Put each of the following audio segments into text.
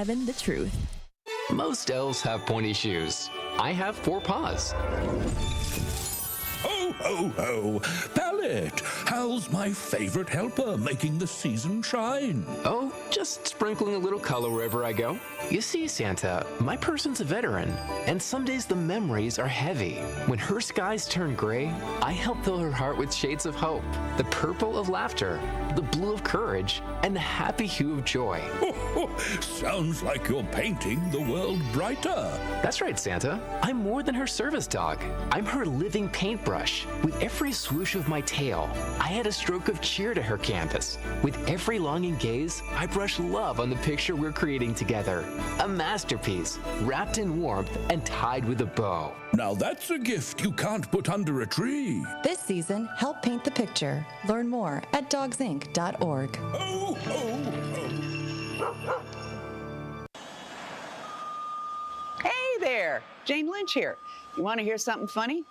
1017 The Truth. Most elves have pointy shoes. I have 4 paws. Ho, ho, ho! Pallet, how's my favorite helper making the season shine? Oh, just sprinkling a little color wherever I go. You see, Santa, my person's a veteran, and some days the memories are heavy. When her skies turn gray, I help fill her heart with shades of hope, the purple of laughter, the blue of courage, and the happy hue of joy. Sounds like you're painting the world brighter. That's right, Santa. I'm more than her service dog. I'm her living paintbrush. With every swoosh of my tail, I add a stroke of cheer to her canvas. With every longing gaze, I brush love on the picture we're creating together. A masterpiece, wrapped in warmth and tied with a bow. Now that's a gift you can't put under a tree. This season, help paint the picture. Learn more at dogsinc.org. Ho, ho, ho! Hey there, Jane Lynch here. You want to hear something funny?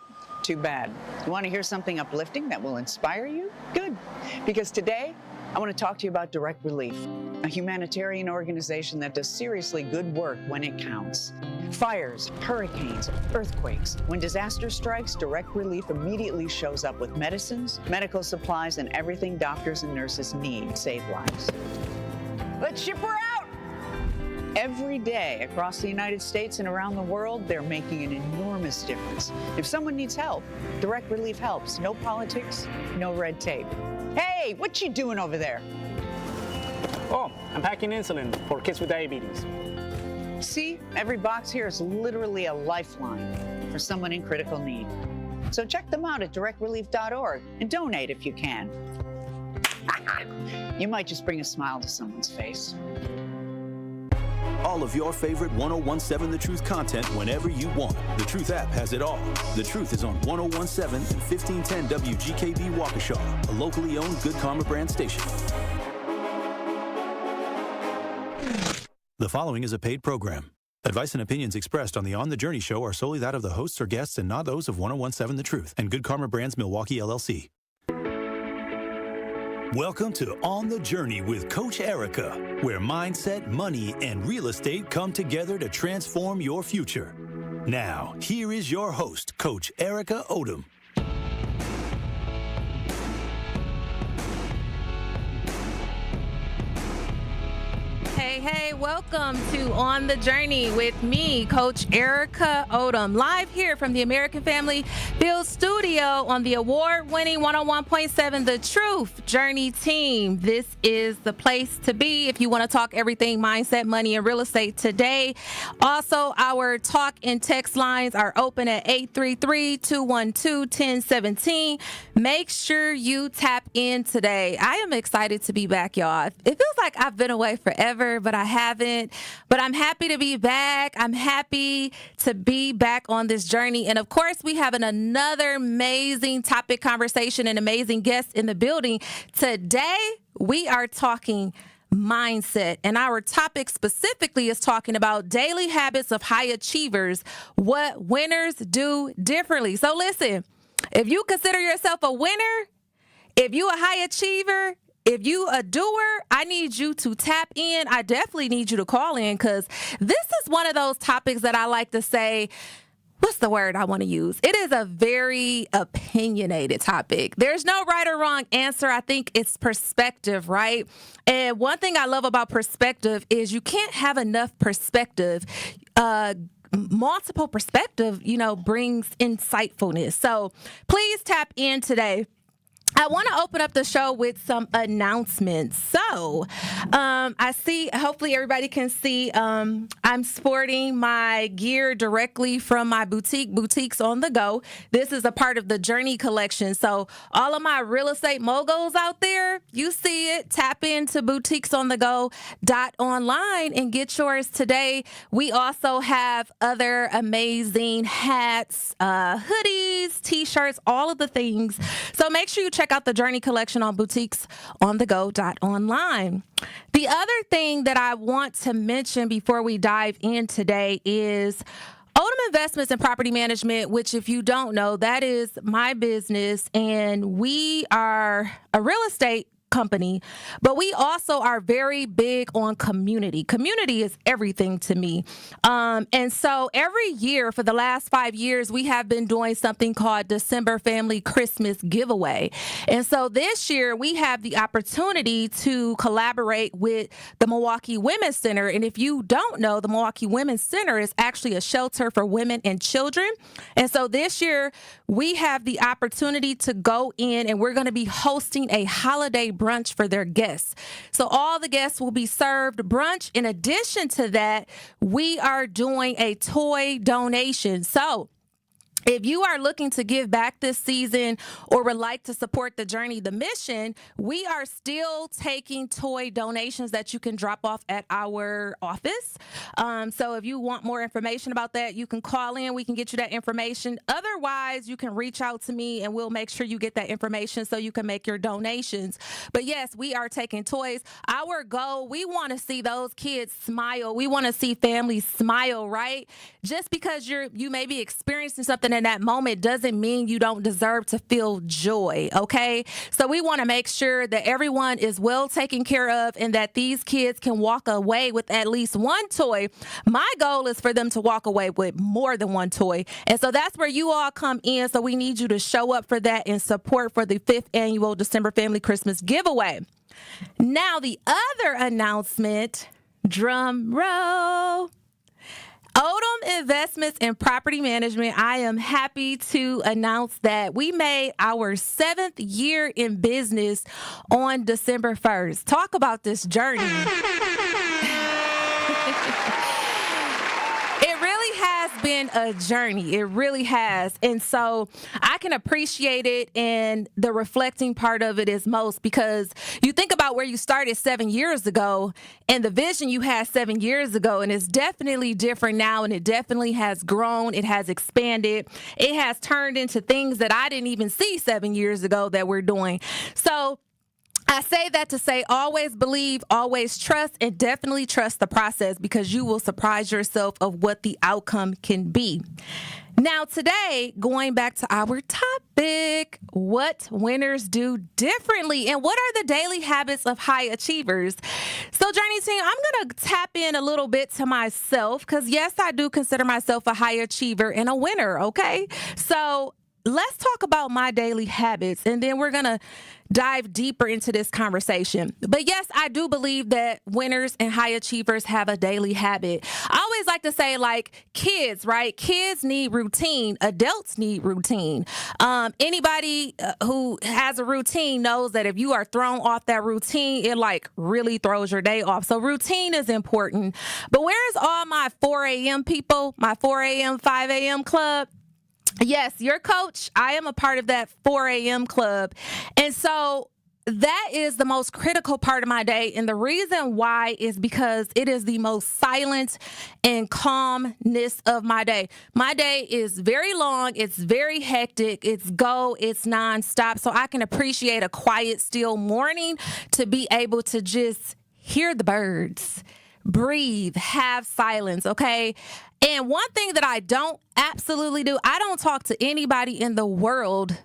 Too bad. You want to hear something uplifting that will inspire you? Good, because today I want to talk to you about Direct Relief, a humanitarian organization that does seriously good work when it counts. Fires, hurricanes, earthquakes. When disaster strikes, Direct Relief immediately shows up with medicines, medical supplies, and everything doctors and nurses need to save lives. Let's ship her out! Every day across the United States and around the world, they're making an enormous difference. If someone needs help, Direct Relief helps. No politics, no red tape. Hey, what you doing over there? Oh, I'm packing insulin for kids with diabetes. See, every box here is literally a lifeline for someone in critical need. So check them out at directrelief.org and donate if you can. You might just bring a smile to someone's face. All of your favorite 1017 The Truth content whenever you want. The Truth app has it all. The Truth is on 1017 and 1510 WGKB Waukesha, a locally owned Good Karma brand station. The following is a paid program. Advice and opinions expressed on the On the Journey show are solely that of the hosts or guests and not those of 1017 The Truth and Good Karma Brands Milwaukee, LLC. Welcome to On the Journey with Coach Erica, where mindset, money, and real estate come together to transform your future. Now, here is your host, Coach Erica Odom. Hey, welcome to On the Journey with me, Coach Erica Odom, live here from the American Family Field Studio on the award-winning 101.7 The Truth Journey team. This is the place to be if you want to talk everything mindset, money, and real estate today. Also, our talk and text lines are open at 833-212-1017. Make sure you tap in today. I am excited to be back, y'all. It feels like I've been away forever, but I haven't. But I'm happy to be back. I'm happy to be back on this journey. And of course, we have another amazing topic conversation and amazing guests in the building. Today, we are talking mindset. And our topic specifically is talking about daily habits of high achievers, what winners do differently. So listen, if you consider yourself a winner, if you a high achiever, if you a doer, I need you to tap in. I definitely need you to call in because this is one of those topics that I like to say, what's the word I want to use? It is a very opinionated topic. There's no right or wrong answer. I think it's perspective, right? And one thing I love about perspective is you can't have enough perspective. Multiple perspective, brings insightfulness. So please tap in today. I want to open up the show with some announcements. So I see, hopefully everybody can see, I'm sporting my gear directly from my Boutiques on the Go. This is a part of the Journey collection. So all of my real estate moguls out there, you see it, tap into boutiquesonthego.online and get yours today. We also have other amazing hats, hoodies, t-shirts, all of the things. So make sure you check out the Journey collection on boutiquesonthego.online. The other thing that I want to mention before we dive in today is Odom Investments and Property Management, which if you don't know, that is my business. And we are a real estate company, but we also are very big on community. Community is everything to me. And so every year for the last 5 years, we have been doing something called December Family Christmas Giveaway. And so this year we have the opportunity to collaborate with the Milwaukee Women's Center. And if you don't know, the Milwaukee Women's Center is actually a shelter for women and children. And so this year we have the opportunity to go in and we're going to be hosting a holiday brunch for their guests. So all the guests will be served brunch. In addition to that, we are doing a toy donation. So if you are looking to give back this season or would like to support the journey, the mission, we are still taking toy donations that you can drop off at our office. So if you want more information about that, you can call in. We can get you that information. Otherwise, you can reach out to me and we'll make sure you get that information so you can make your donations. But yes, we are taking toys. Our goal, we want to see those kids smile. We want to see families smile, right? Just because you may be experiencing something in that moment doesn't mean you don't deserve to feel joy, okay? So we want to make sure that everyone is well taken care of and that these kids can walk away with at least one toy. My goal is for them to walk away with more than one toy. And so that's where you all come in. So we need you to show up for that and support for the 5th annual December Family Christmas Giveaway. Now, the other announcement, drum roll. Odom Investments and Property Management, I am happy to announce that we made our 7th year in business on December 1st. Talk about this journey. It really has been a journey. It really has. And so I can appreciate it, and the reflecting part of it is most because you think about where you started 7 years ago and the vision you had 7 years ago, and it's definitely different now, and it definitely has grown. It has expanded. It has turned into things that I didn't even see 7 years ago that we're doing. So I say that to say always believe, always trust, and definitely trust the process because you will surprise yourself of what the outcome can be. Now, today, going back to our topic, what winners do differently and what are the daily habits of high achievers? So, Journey Team, I'm going to tap in a little bit to myself because, yes, I do consider myself a high achiever and a winner, okay? So, let's talk about my daily habits, and then we're going to dive deeper into this conversation. But yes, I do believe that winners and high achievers have a daily habit. I always like to say, like, kids, right? Kids need routine. Adults need routine. Anybody who has a routine knows that if you are thrown off that routine, it like really throws your day off. So routine is important. But where's all my 4 a.m. people, my 4 a.m., 5 a.m. club? Yes, your coach, I am a part of that 4 a.m. club. And so that is the most critical part of my day. And the reason why is because it is the most silent and calmness of my day. My day is very long. It's very hectic. It's nonstop. So I can appreciate a quiet, still morning to be able to just hear the birds, breathe, have silence, okay? And one thing that I don't absolutely do, I don't talk to anybody in the world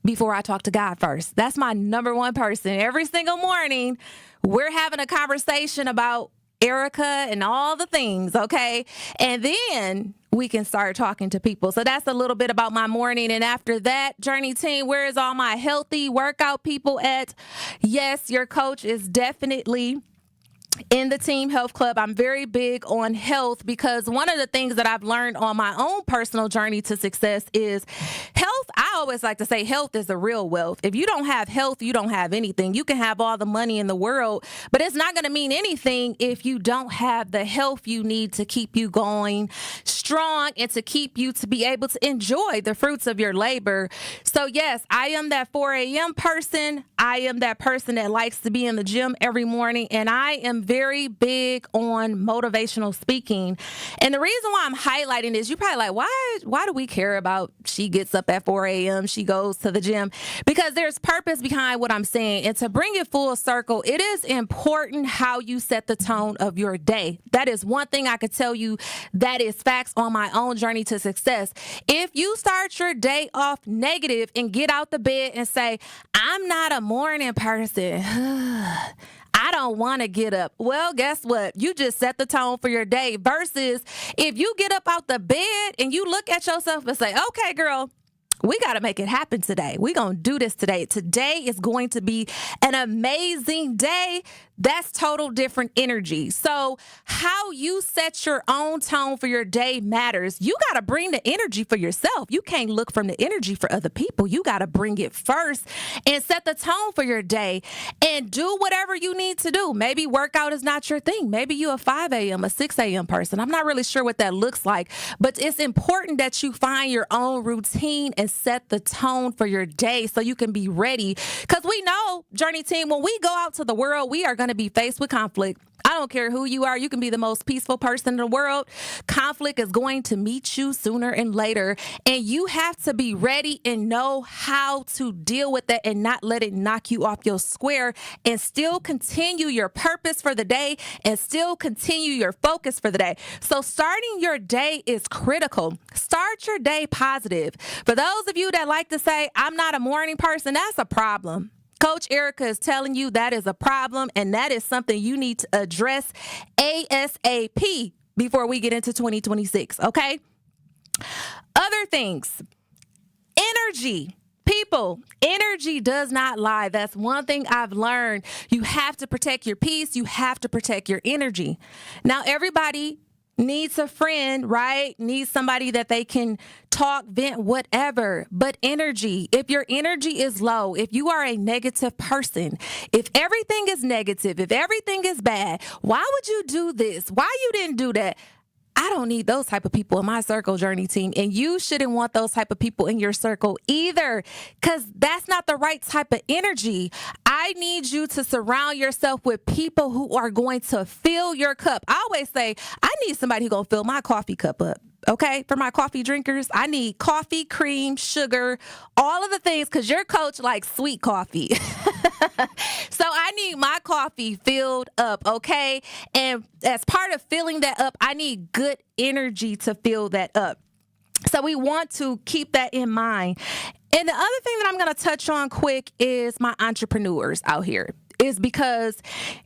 before I talk to God first. That's my number one person. Every single morning, we're having a conversation about Erica and all the things, okay? And then we can start talking to people. So that's a little bit about my morning. And after that, Journey Team, where is all my healthy workout people at? Yes, your coach is definitely in the Team Health Club. I'm very big on health because one of the things that I've learned on my own personal journey to success is health. I always like to say health is the real wealth. If you don't have health, you don't have anything. You can have all the money in the world, but it's not going to mean anything if you don't have the health you need to keep you going strong and to keep you to be able to enjoy the fruits of your labor. So yes, I am that 4 a.m. person. I am that person that likes to be in the gym every morning, and I am very big on motivational speaking. And the reason why I'm highlighting this, you're probably like, why do we care about she gets up at 4 a.m., she goes to the gym? Because there's purpose behind what I'm saying. And to bring it full circle, it is important how you set the tone of your day. That is one thing I could tell you that is facts on my own journey to success. If you start your day off negative and get out the bed and say, I'm not a morning person, I don't want to get up. Well, guess what? You just set the tone for your day versus if you get up out the bed and you look at yourself and say, okay, girl, we got to make it happen today. We're going to do this today. Today is going to be an amazing day. That's total different energy. So how you set your own tone for your day matters. You got to bring the energy for yourself. You can't look from the energy for other people. You got to bring it first and set the tone for your day and do whatever you need to do. Maybe workout is not your thing. Maybe you're a 5 a.m., a 6 a.m. person. I'm not really sure what that looks like, but it's important that you find your own routine and set the tone for your day so you can be ready. Because we know, Journey Team, when we go out to the world, we are going to be faced with conflict. I don't care who you are. You can be the most peaceful person in the world. Conflict is going to meet you sooner and later. And you have to be ready and know how to deal with that and not let it knock you off your square and still continue your purpose for the day and still continue your focus for the day. So starting your day is critical. Start your day positive. For those of you that like to say, I'm not a morning person, that's a problem. Coach Erica is telling you that is a problem, and that is something you need to address ASAP before we get into 2026, okay? Other things, energy. People, energy does not lie. That's one thing I've learned. You have to protect your peace. You have to protect your energy. Now, everybody needs a friend, right? Needs somebody that they can talk, vent, whatever. But energy, if your energy is low, if you are a negative person, if everything is negative, if everything is bad, why would you do this? Why you didn't do that? I don't need those type of people in my circle, Journey Team. And you shouldn't want those type of people in your circle either, because that's not the right type of energy. I need you to surround yourself with people who are going to fill your cup. I always say, I need somebody who's going to fill my coffee cup up. Okay, for my coffee drinkers, I need coffee, cream, sugar, all of the things, because your coach likes sweet coffee. So I need my coffee filled up, okay? And as part of filling that up, I need good energy to fill that up. So we want to keep that in mind. And the other thing that I'm going to touch on quick is my entrepreneurs out here. Is because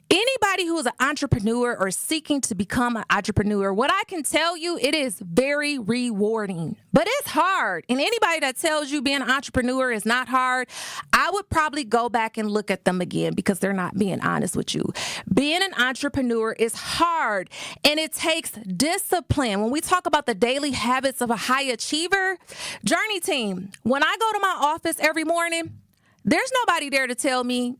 anybody who is an entrepreneur or seeking to become an entrepreneur, what I can tell you, it is very rewarding, but it's hard. And anybody that tells you being an entrepreneur is not hard, I would probably go back and look at them again because they're not being honest with you. Being an entrepreneur is hard and it takes discipline. When we talk about the daily habits of a high achiever, Journey Team, when I go to my office every morning, there's nobody there to tell me,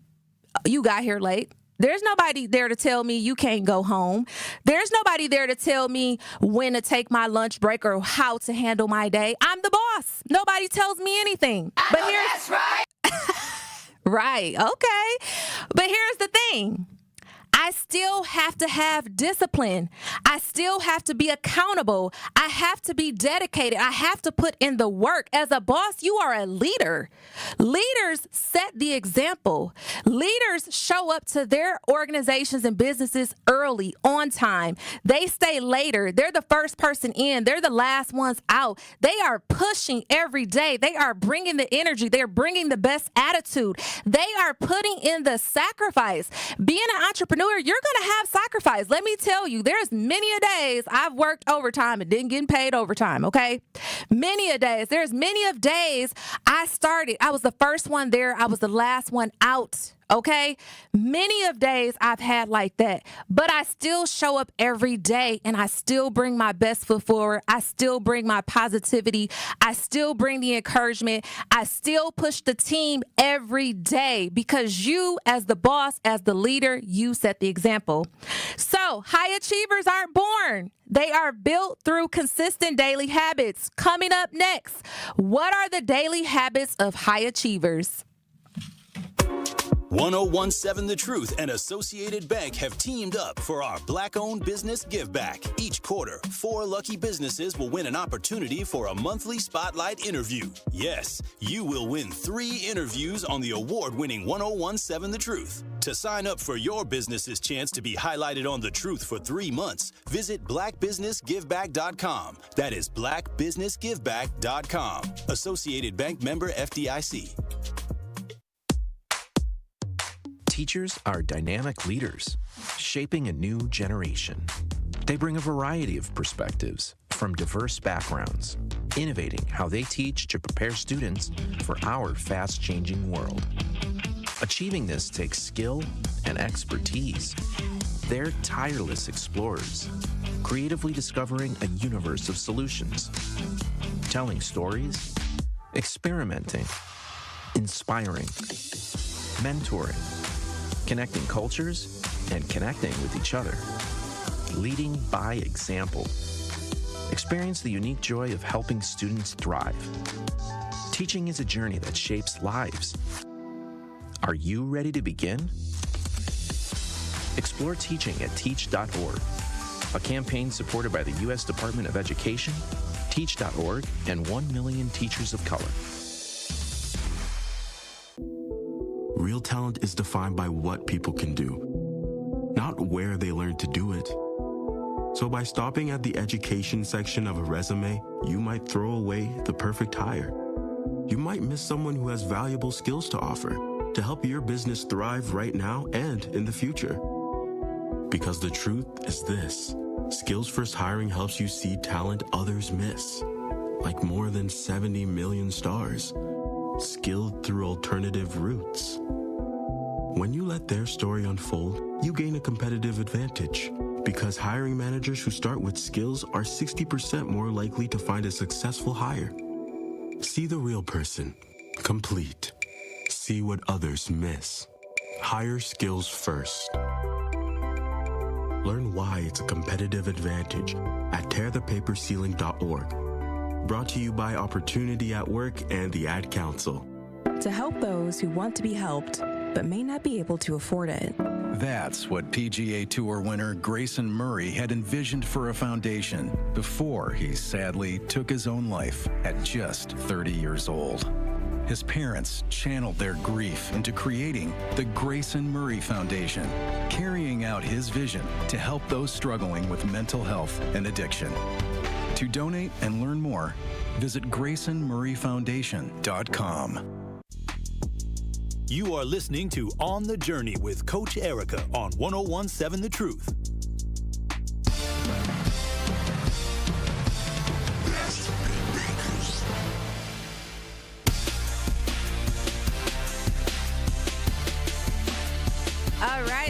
you got here late. There's nobody there to tell me you can't go home. There's nobody there to tell me when to take my lunch break or how to handle my day. I'm the boss. Nobody tells me anything. But here's right. Right. Okay. But here's the thing. I still have to have discipline. I still have to be accountable. I have to be dedicated. I have to put in the work. As a boss, you are a leader. Leaders set the example. Leaders show up to their organizations and businesses early, on time. They stay later. They're the first person in. They're the last ones out. They are pushing every day. They are bringing the energy. They're bringing the best attitude. They are putting in the sacrifice. Being an entrepreneur, you're going to have sacrifice. Let me tell you, there's many a days I've worked overtime and didn't get paid overtime, okay? Many a days. There's many of days I was the first one there. I was the last one out. Okay, many of days I've had like that, but I still show up every day and I still bring my best foot forward. I still bring my positivity. I still bring the encouragement. I still push the team every day because you, as the boss, as the leader, you set the example. So high achievers aren't born. They are built through consistent daily habits. Coming up next, what are the daily habits of high achievers? 1017 The Truth and Associated Bank have teamed up for our Black-owned business give back. Each quarter, 4 lucky businesses will win an opportunity for a monthly spotlight interview. Yes, you will win 3 interviews on the award-winning 1017 The Truth. To sign up for your business's chance to be highlighted on The Truth for 3 months, visit blackbusinessgiveback.com. That is blackbusinessgiveback.com. Associated Bank member FDIC. Teachers are dynamic leaders, shaping a new generation. They bring a variety of perspectives from diverse backgrounds, innovating how they teach to prepare students for our fast-changing world. Achieving this takes skill and expertise. They're tireless explorers, creatively discovering a universe of solutions, telling stories, experimenting, inspiring, mentoring, connecting cultures, and connecting with each other. Leading by example. Experience the unique joy of helping students thrive. Teaching is a journey that shapes lives. Are you ready to begin? Explore teaching at teach.org, a campaign supported by the U.S. Department of Education, teach.org, and 1 million teachers of color. Real talent is defined by what people can do, not where they learn to do it. So by stopping at the education section of a resume, you might throw away the perfect hire. You might miss someone who has valuable skills to offer to help your business thrive right now and in the future. Because the truth is this: Skills First Hiring helps you see talent others miss, like more than 70 million stars, skilled through alternative routes. When you let their story unfold, you gain a competitive advantage, because hiring managers who start with skills are 60% more likely to find a successful hire. See the real person, complete. See what others miss. Hire skills first. Learn why it's a competitive advantage at tearthepaperceiling.org. Brought to you by Opportunity at Work and the Ad Council. To help those who want to be helped, but may not be able to afford it. That's what PGA Tour winner Grayson Murray had envisioned for a foundation before he sadly took his own life at just 30 years old. His parents channeled their grief into creating the Grayson Murray Foundation, carrying out his vision to help those struggling with mental health and addiction. To donate and learn more, visit GraysonMurrayFoundation.com. You are listening to On the Journey with Coach Erica on 1017 The Truth. All right.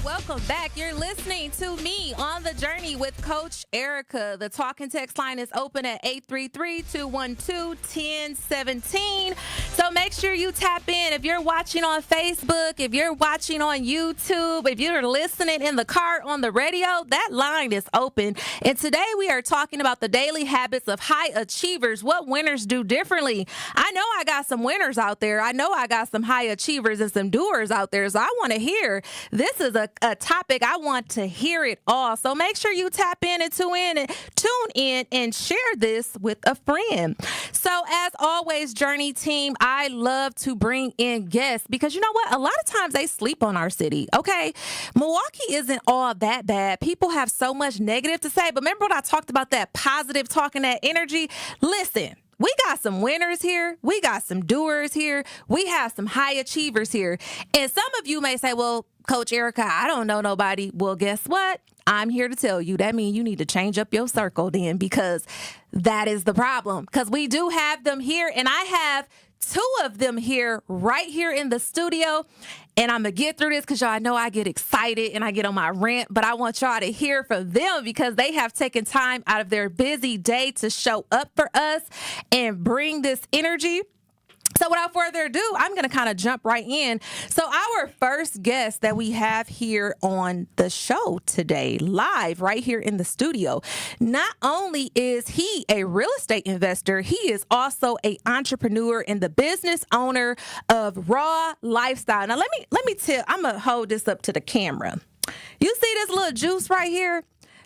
Welcome back. You're listening to me on the journey with Coach Erica. The talk and text line is open at 833-212-1017. So make sure you tap in. If you're watching on Facebook, if you're watching on YouTube, if you're listening in the car on the radio, that line is open. And today we are talking about the daily habits of high achievers, what winners do differently. I know I got some winners out there. I know I got some high achievers and some doers out there. So I want to hear. This is a topic I want to hear it all. So make sure you tap in and tune in and share this with a friend. So as always, Journey team, I love to bring in guests because you know what? A lot of times they sleep on our city. Okay. Milwaukee isn't all that bad. People have so much negative to say, but remember when I talked about that positive talk and that energy? Listen. We got some winners here. We got some doers here. We have some high achievers here. And some of you may say, well, Coach Erica, I don't know nobody. Well, guess what? I'm here to tell you that means you need to change up your circle then, because that is the problem. Because we do have them here, and I have two of them here right here in the studio. And I'm going to get through this because y'all know I get excited and I get on my rant, but I want y'all to hear from them because they have taken time out of their busy day to show up for us and bring this energy. So without further ado, I'm going to kind of jump right in. So our first guest that we have here on the show today, live right here in the studio, not only is he a real estate investor, he is also an entrepreneur and the business owner of Raw Lifestyle. Now let me tell, I'm going to hold this up to the camera. You see this little juice right here?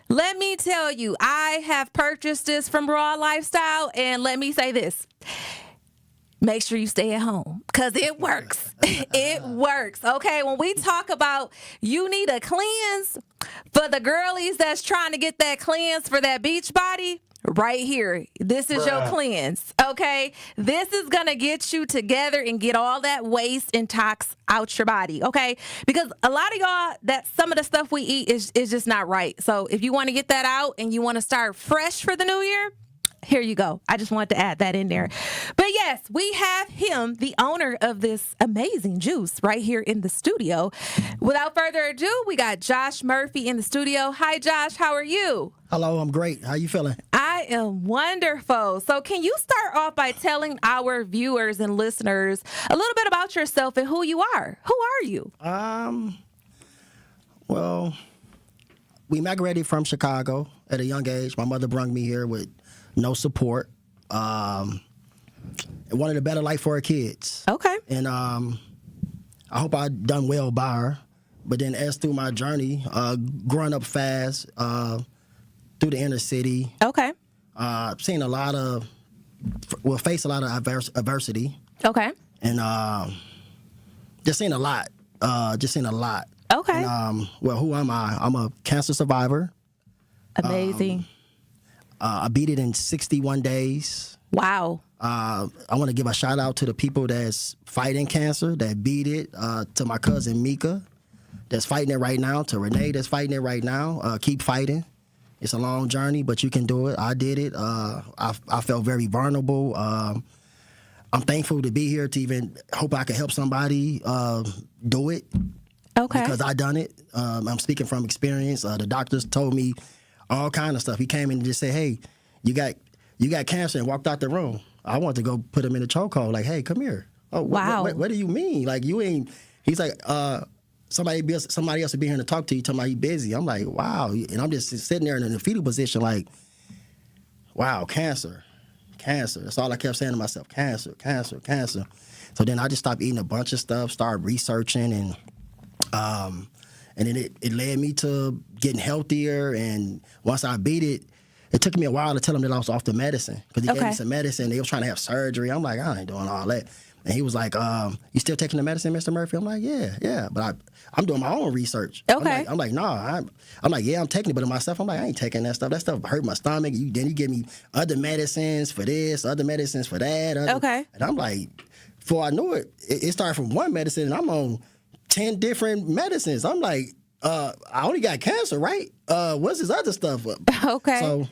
Let me tell you, I have purchased this from Raw Lifestyle, and let me say this. Make sure you stay at home because it works. It works. Okay. When we talk about you need a cleanse for the girlies that's trying to get that cleanse for that beach body, right here. This is your cleanse. Okay. This is going to get you together and get all that waste and tox out your body. Okay. Because a lot of y'all, that some of the stuff we eat is just not right. So if you want to get that out and you want to start fresh for the new year, here you go. I just wanted to add that in there. But yes, we have him, the owner of this amazing juice, right here in the studio. Without further ado, we got Josh Murphy in the studio. Hi, Josh. How are you? Hello, I'm great. How you feeling? I am wonderful. So can you start off by telling our viewers and listeners a little bit about yourself and who you are? Who are you? Well, we migrated from Chicago at a young age. My mother brought me here with no support. And wanted a better life for her kids. Okay. And I hope I done well by her. But then as through my journey, growing up fast, through the inner city. Okay. Seen a lot of, faced a lot of adversity. Okay. And just seen a lot. Okay. And, who am I? I'm a cancer survivor. Amazing. I beat it in 61 days. Wow. I want to give a shout out to the people that's fighting cancer, that beat it, to my cousin Mika, that's fighting it right now, to Renee that's fighting it right now. Keep fighting. It's a long journey, but you can do it. I did it. I felt very vulnerable. I'm thankful to be here to even hope I can help somebody do it. Okay. Because I done it. I'm speaking from experience. The doctors told me all kind of stuff. He came in and just said, "Hey, you got cancer," and walked out the room. I wanted to go put him in a chokehold. Like, "Hey, come here." Oh, wow. What do you mean? Like, you ain't. He's like, somebody else will be here to talk to you. Talking about you busy. I'm like, wow. And I'm just sitting there in the fetal position, like, wow, cancer. That's all I kept saying to myself. Cancer. So then I just stopped eating a bunch of stuff, started researching, and then it led me to getting healthier. And once I beat it, it took me a while to tell him that I was off the medicine. Because he gave me some medicine. They was trying to have surgery. I'm like, I ain't doing all that. And he was like, you still taking the medicine, Mr. Murphy? I'm like, yeah. But I'm doing my own research. Okay. I'm like, nah. I'm like, yeah, I'm taking it. But myself, I'm like, I ain't taking that stuff. That stuff hurt my stomach. Then you give me other medicines for this, other medicines for that. Okay. And I'm like, before I knew it, it started from one medicine, and I'm on 10 different medicines. I'm like, I only got cancer, right? What's this other stuff? Okay. So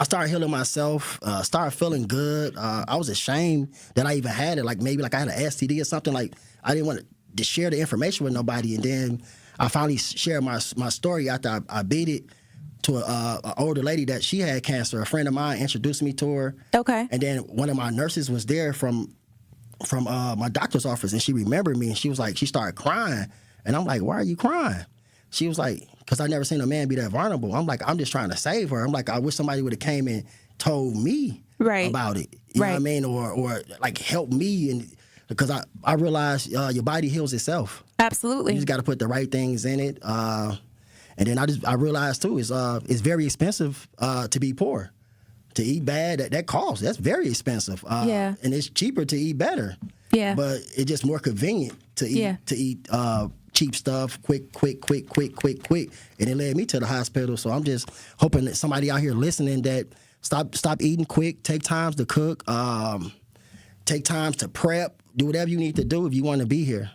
I started healing myself, started feeling good. I was ashamed that I even had it. Like maybe like I had an STD or something. Like I didn't want to share the information with nobody. And then I finally shared my story after I beat it to an older lady that she had cancer. A friend of mine introduced me to her. Okay. And then one of my nurses was there from my doctor's office, and she remembered me, and she was like, she started crying. And I'm like, why are you crying? She was like, because I never seen a man be that vulnerable. I'm like, I'm just trying to save her. I'm like, I wish somebody would have came and told me about it. You know what I mean? Or like help me. And because I realized your body heals itself. Absolutely. You just got to put the right things in it. And then I realized too, it's very expensive to be poor. To eat bad, that costs. That's very expensive. Yeah. And it's cheaper to eat better. Yeah. But it's just more convenient to eat cheap stuff, quick. And it led me to the hospital. So I'm just hoping that somebody out here listening that stop eating quick, take times to cook, take times to prep, do whatever you need to do if you want to be here.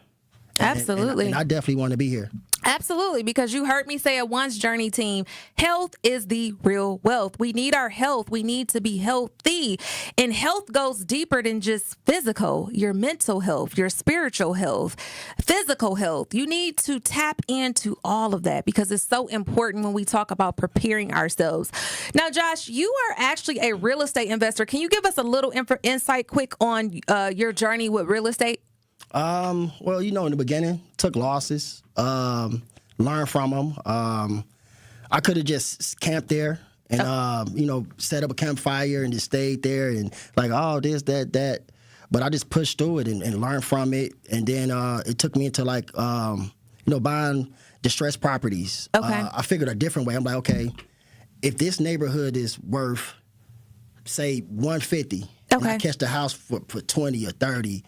Absolutely. And I definitely want to be here. Absolutely, because you heard me say it once, Journey Team. Health is the real wealth. We need our health. We need to be healthy. And health goes deeper than just physical, your mental health, your spiritual health, physical health. You need to tap into all of that because it's so important when we talk about preparing ourselves. Now, Josh, you are actually a real estate investor. Can you give us a little insight quick on your journey with real estate? Well, in the beginning, took losses, learned from them. I could have just camped there and, set up a campfire and just stayed there and this, that. But I just pushed through it and learned from it. And then it took me into buying distressed properties. Okay. I figured a different way. I'm like, okay, if this neighborhood is worth, say, $150, and I catch the house for 20 or 30,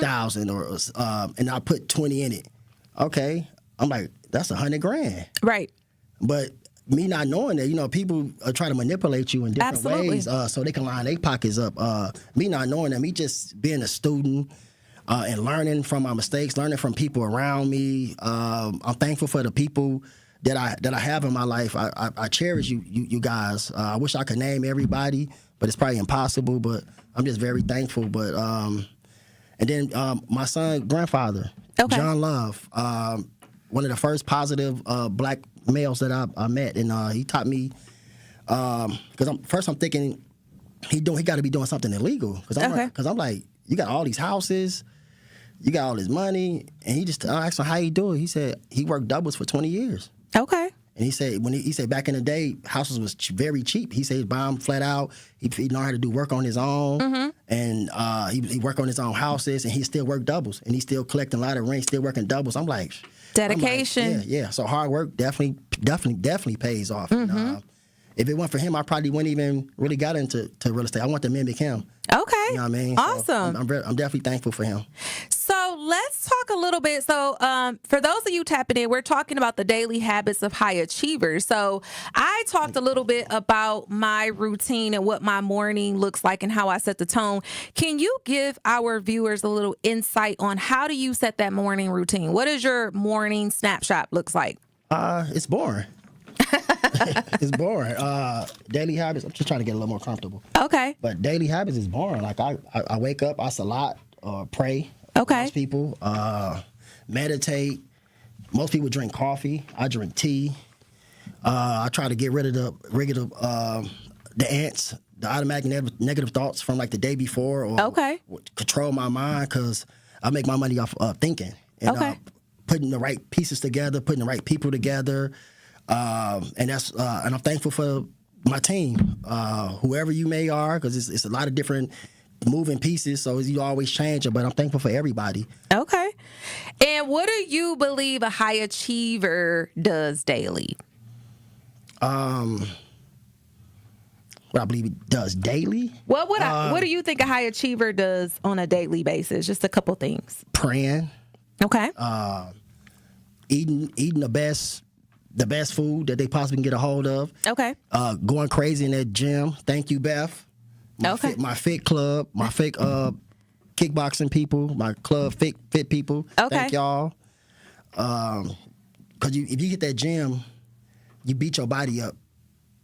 thousand and I put 20 in it. Okay, I'm like, that's $100,000. Right. But me not knowing that, people try to manipulate you in different ways, so they can line their pockets up. Me not knowing that, me just being a student and learning from my mistakes, learning from people around me. I'm thankful for the people that I have in my life. I cherish you guys. I wish I could name everybody, but it's probably impossible. But I'm just very thankful. But and then my son's grandfather, John Love, one of the first positive black males that I met, and he taught me because I'm thinking he got to be doing something illegal because I'm like, you got all these houses, you got all this money, and I asked him how he do it. He said he worked doubles for 20 years. Okay. And he said he said back in the day, houses was very cheap. He said he'd buy them flat out. He know how to do work on his own, and he worked on his own houses, and he still worked doubles, and he's still collecting a lot of rent, still working doubles. I'm like, dedication. Yeah. So hard work definitely pays off. And, if it weren't for him, I probably wouldn't even really got into real estate. I want to mimic him. Okay. You know what I mean? Awesome. So I'm definitely thankful for him. So let's talk a little bit. So for those of you tapping in, we're talking about the daily habits of high achievers. So I talked a little bit about my routine and what my morning looks like and how I set the tone. Can you give our viewers a little insight on how do you set that morning routine? What does your morning snapshot looks like? It's boring. It's boring. Daily habits, I'm just trying to get a little more comfortable. Okay. But daily habits is boring. Like I wake up, I salat, pray. Okay. Most people meditate. Most people drink coffee. I drink tea. I try to get rid of the ants, the automatic negative thoughts from like the day before, or control my mind because I make my money off thinking and putting the right pieces together, putting the right people together. And I'm thankful for my team, whoever you may are, because it's a lot of different moving pieces, so you always change it, but I'm thankful for everybody. Okay. And what do you believe a high achiever does daily? What I believe it does daily? Well, what do you think a high achiever does on a daily basis? Just a couple things. Praying. Okay. Eating the best food that they possibly can get a hold of. Okay. Going crazy in that gym. Thank you, Beth. My fit club, my fake kickboxing people, my club fit people. Okay. Thank y'all. Because if you hit that gym, you beat your body up,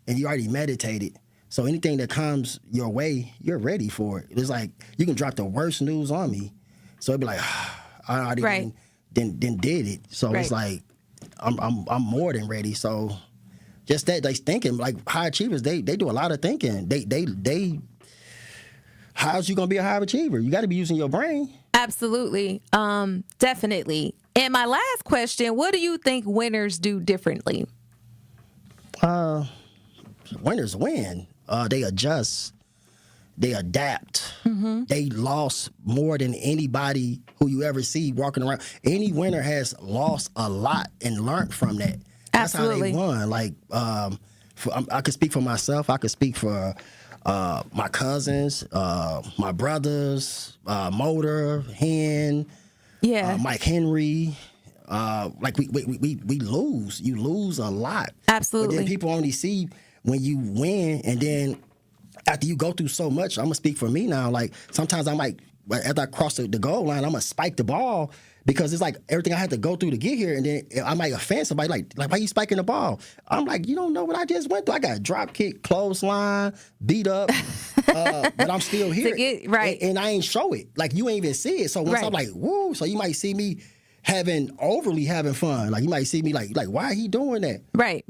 and you already meditated. So anything that comes your way, you're ready for it. It's like you can drop the worst news on me, so it'd be like, I already did it. So it's like I'm more than ready. So just that, like thinking, like high achievers, they do a lot of thinking. They how's you gonna be a high achiever? You got to be using your brain. Absolutely, definitely. And my last question: what do you think winners do differently? Winners win. They adjust. They adapt. They lost more than anybody who you ever see walking around. Any winner has lost a lot and learned from that. That's Absolutely. how they won. Like, I could speak for myself. I could speak for my cousins, my brothers, Motor, Hen, Mike Henry. Like we lose. You lose a lot. Absolutely. But then people only see when you win, and then after you go through so much, I'm gonna speak for me now. Like sometimes I might as I cross the goal line, I'm gonna spike the ball because it's like everything I had to go through to get here, and then I might offend somebody like why you spiking the ball? I'm like, you don't know what I just went through. I got drop kick, clothesline, beat up, but I'm still here, and I ain't show it. Like you ain't even see it. So once I'm like, woo, so you might see me overly having fun. Like you might see me like why are he doing that? Right.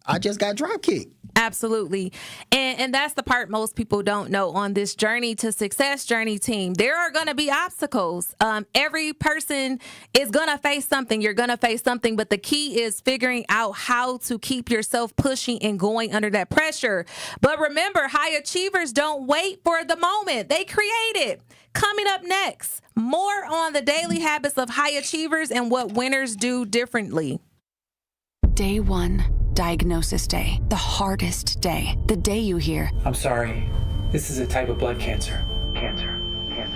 I just got drop kicked. Absolutely. And that's the part most people don't know on this journey to success journey team. There are going to be obstacles. Every person is going to face something. You're going to face something. But the key is figuring out how to keep yourself pushing and going under that pressure. But remember, high achievers don't wait for the moment. They create it. Coming up next, more on the daily habits of high achievers and what winners do differently. Day 1. Diagnosis day. The hardest day. The day you hear, I'm sorry. This is a type of blood cancer.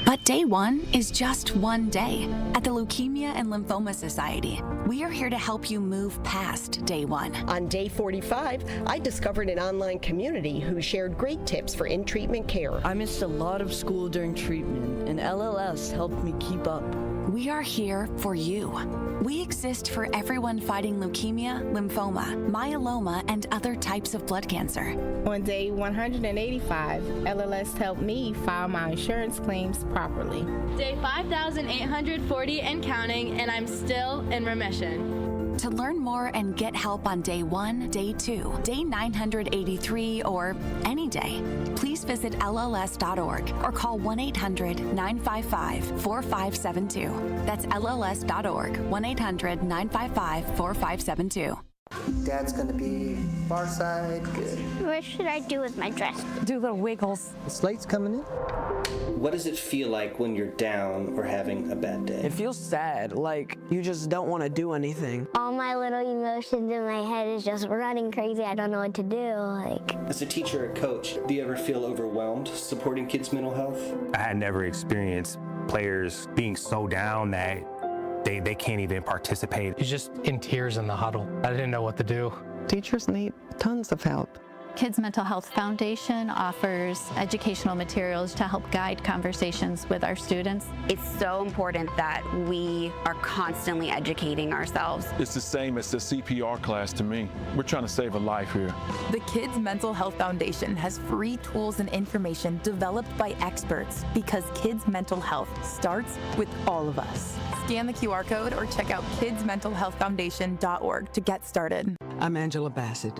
But day 1 is just one day. At the Leukemia and Lymphoma Society, we are here to help you move past day 1. On day 45, I discovered an online community who shared great tips for in-treatment care. I missed a lot of school during treatment, and LLS helped me keep up. We are here for you. We exist for everyone fighting leukemia, lymphoma, myeloma, and other types of blood cancer. On day 185, LLS helped me file my insurance claims properly. Day 5,840 and counting, and I'm still in remission. To learn more and get help on day 1, day 2, day 983, or any day, please visit LLS.org or call 1-800-955-4572. That's LLS.org, 1-800-955-4572. Dad's gonna be far side, good. What should I do with my dress? Do little wiggles. The slate's coming in. What does it feel like when you're down or having a bad day? It feels sad, like you just don't want to do anything. All my little emotions in my head is just running crazy. I don't know what to do. As a teacher or coach, do you ever feel overwhelmed supporting kids' mental health? I had never experienced players being so down that they can't even participate. He's just in tears in the huddle. I didn't know what to do. Teachers need tons of help. Kids Mental Health Foundation offers educational materials to help guide conversations with our students. It's so important that we are constantly educating ourselves. It's the same as the CPR class to me. We're trying to save a life here. The Kids Mental Health Foundation has free tools and information developed by experts because kids' mental health starts with all of us. Scan the QR code or check out kidsmentalhealthfoundation.org to get started. I'm Angela Bassett.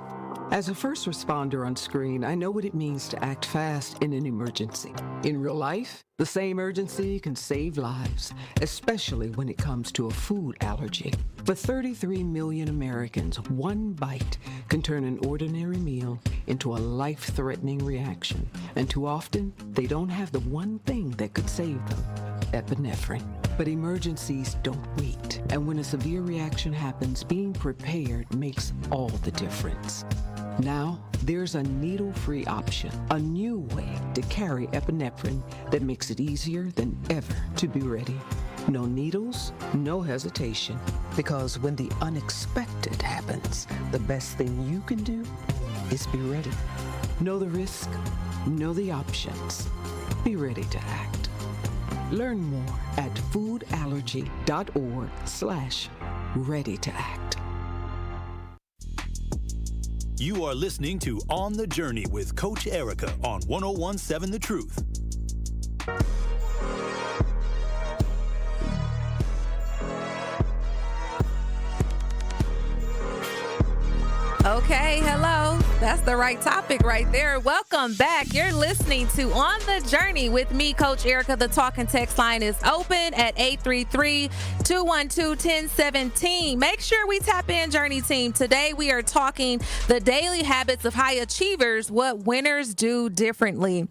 As a first responder on screen, I know what it means to act fast in an emergency. In real life, the same urgency can save lives, especially when it comes to a food allergy. For 33 million Americans, one bite can turn an ordinary meal into a life-threatening reaction. And too often, they don't have the one thing that could save them, epinephrine. But emergencies don't wait. And when a severe reaction happens, being prepared makes all the difference. Now, there's a needle-free option, a new way to carry epinephrine that makes it easier than ever to be ready. No needles, no hesitation, because when the unexpected happens, the best thing you can do is be ready. Know the risk, know the options. Be ready to act. Learn more at foodallergy.org/ready to act. You are listening to On the Journey with Coach Erica on 101.7 The Truth. Okay, hello. That's the right topic right there. Welcome back. You're listening to On the Journey with me, Coach Erica. The talk and text line is open at 833-212-1017. Make sure we tap in, Journey Team. Today we are talking the daily habits of high achievers, what winners do differently.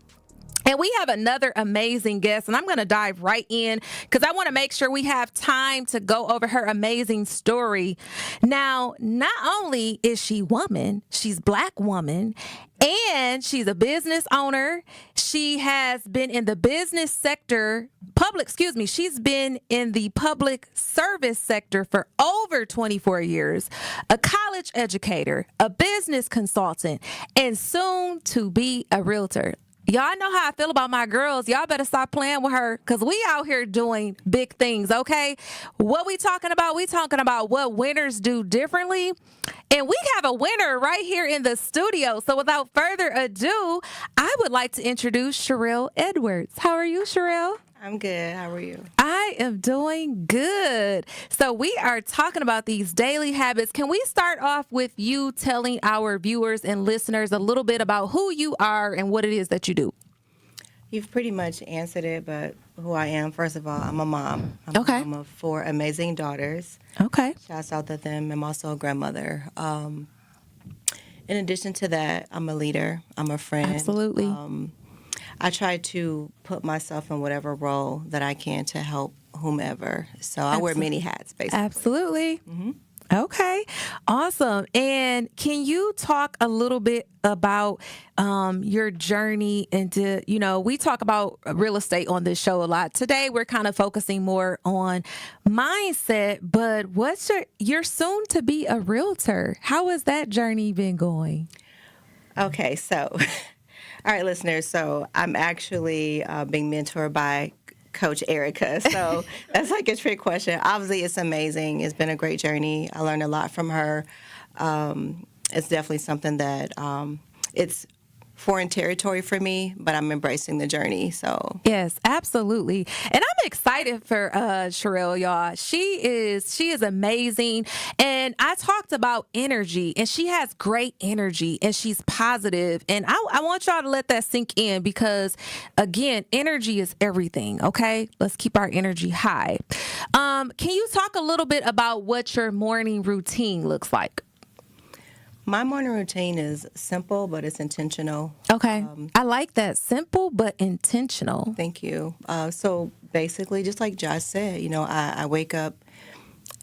And we have another amazing guest, and I'm going to dive right in because I want to make sure we have time to go over her amazing story. Now, not only is she woman, she's Black woman, and she's a business owner. She has been in the business sector, she's been in the public service sector for over 24 years, a college educator, a business consultant, and soon to be a realtor. Y'all know how I feel about my girls. Y'all better stop playing with her because we out here doing big things, okay? What we talking about? We talking about what winners do differently. And we have a winner right here in the studio. So without further ado, I would like to introduce Sherelle Edwards. How are you, Sherelle? I'm good. How are you? I am doing good. So we are talking about these daily habits. Can we start off with you telling our viewers and listeners a little bit about who you are and what it is that you do? You've pretty much answered it, but who I am, first of all, I'm a mom. I'm a mom of 4 amazing daughters. Okay. Shouts out to them. I'm also a grandmother. In addition to that, I'm a leader. I'm a friend. Absolutely. I try to put myself in whatever role that I can to help whomever. So I wear many hats, basically. Absolutely. Mm-hmm. Okay. Awesome. And can you talk a little bit about your journey into, we talk about real estate on this show a lot. Today, we're kind of focusing more on mindset, but you're soon to be a realtor. How has that journey been going? Okay. So... All right, listeners, so I'm actually being mentored by Coach Erica. So that's like a trick question. Obviously, it's amazing. It's been a great journey. I learned a lot from her. It's definitely something that it's foreign territory for me, but I'm embracing the journey. So yes, absolutely. And I'm excited for Sherelle, y'all. She is amazing. And I talked about energy, and she has great energy, and she's positive. And I want y'all to let that sink in because, again, energy is everything, okay? Let's keep our energy high. Can you talk a little bit about what your morning routine looks like? My morning routine is simple, but it's intentional. Okay. I like that. Simple, but intentional. Thank you. So basically, just like Josh said, I wake up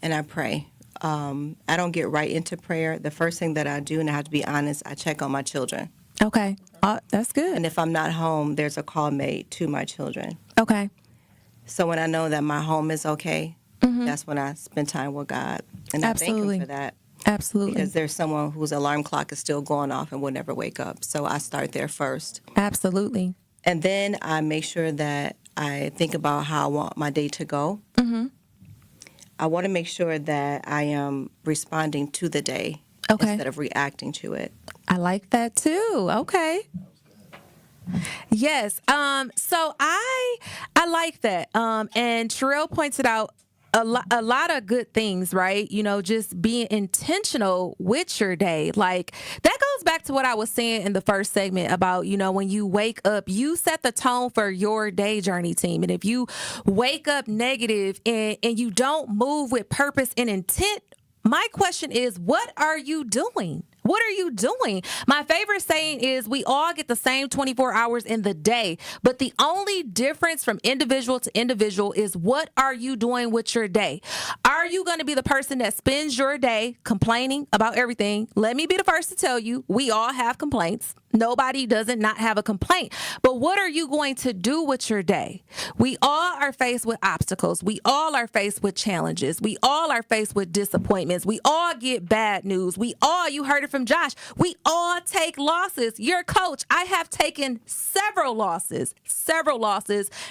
and I pray. I don't get right into prayer. The first thing that I do, and I have to be honest, I check on my children. Okay. That's good. And if I'm not home, there's a call made to my children. Okay. So when I know that my home is okay, that's when I spend time with God. And Absolutely. I thank Him for that. Absolutely. Because there's someone whose alarm clock is still going off and will never wake up. So I start there first. Absolutely. And then I make sure that I think about how I want my day to go. Mm-hmm. I want to make sure that I am responding to the day instead of reacting to it. I like that too. Okay. Yes. So I like that. And Sherelle pointed out a lot of good things, right? Just being intentional with your day. Like that goes back to what I was saying in the first segment about, when you wake up, you set the tone for your day journey, team. And if you wake up negative and you don't move with purpose and intent, my question is, what are you doing? What are you doing? My favorite saying is we all get the same 24 hours in the day, but the only difference from individual to individual is what are you doing with your day? Are you going to be the person that spends your day complaining about everything? Let me be the first to tell you, we all have complaints. Nobody doesn't not have a complaint. But what are you going to do with your day? We all are faced with obstacles. We all are faced with challenges. We all are faced with disappointments. We all get bad news. You heard it from Josh, we all take losses. Your coach, I have taken several losses,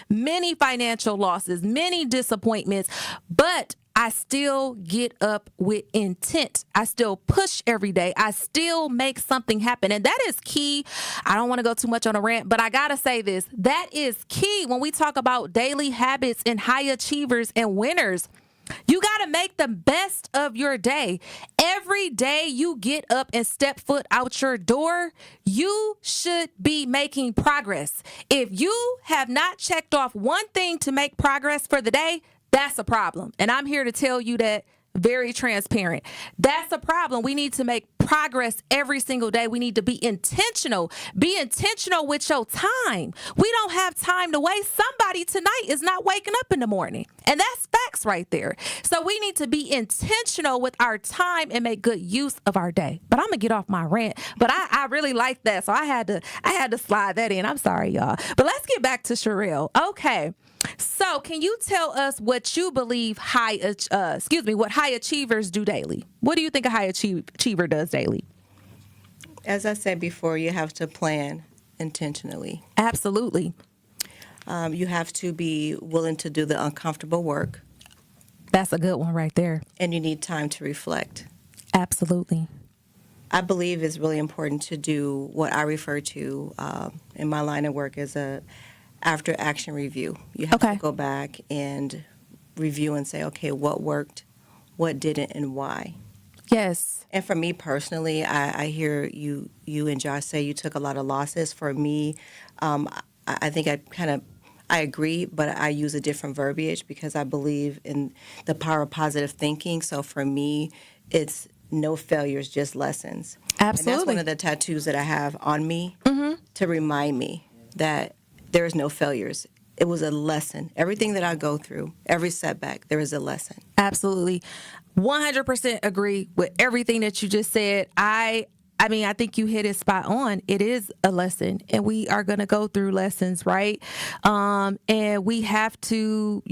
many financial losses, many disappointments, but I still get up with intent. I still push every day. I still make something happen. And that is key. I don't want to go too much on a rant, but I got to say this. That is key when we talk about daily habits and high achievers and winners. You got to make the best of your day. Every day you get up and step foot out your door, you should be making progress. If you have not checked off one thing to make progress for the day, that's a problem. And I'm here to tell you that very transparent. That's a problem. We need to make progress every single day. We need to be intentional. Be intentional with your time. We don't have time to waste. Somebody tonight is not waking up in the morning. And that's facts right there. So we need to be intentional with our time and make good use of our day. But I'm going to get off my rant. But I really like that. So I had to slide that in. I'm sorry, y'all. But let's get back to Sherelle. Okay. So can you tell us what you believe what high achievers do daily? What do you think a high achiever does daily? As I said before, you have to plan. intentionally. Absolutely. You have to be willing to do the uncomfortable work. That's a good one right there. And you need time to reflect. Absolutely. I believe it's really important to do what I refer to in my line of work as a after action review. You have to go back and review and say, okay, what worked, what didn't, and why. Yes. And for me personally, I hear you and Josh say you took a lot of losses. For me, I think I agree, but I use a different verbiage because I believe in the power of positive thinking. So for me, it's no failures, just lessons. Absolutely. And that's one of the tattoos that I have on me to remind me that there is no failures. It was a lesson. Everything that I go through, every setback, there is a lesson. Absolutely. 100% agree with everything that you just said. I mean, I think you hit it spot on. It is a lesson, and we are going to go through lessons, right? And we have to,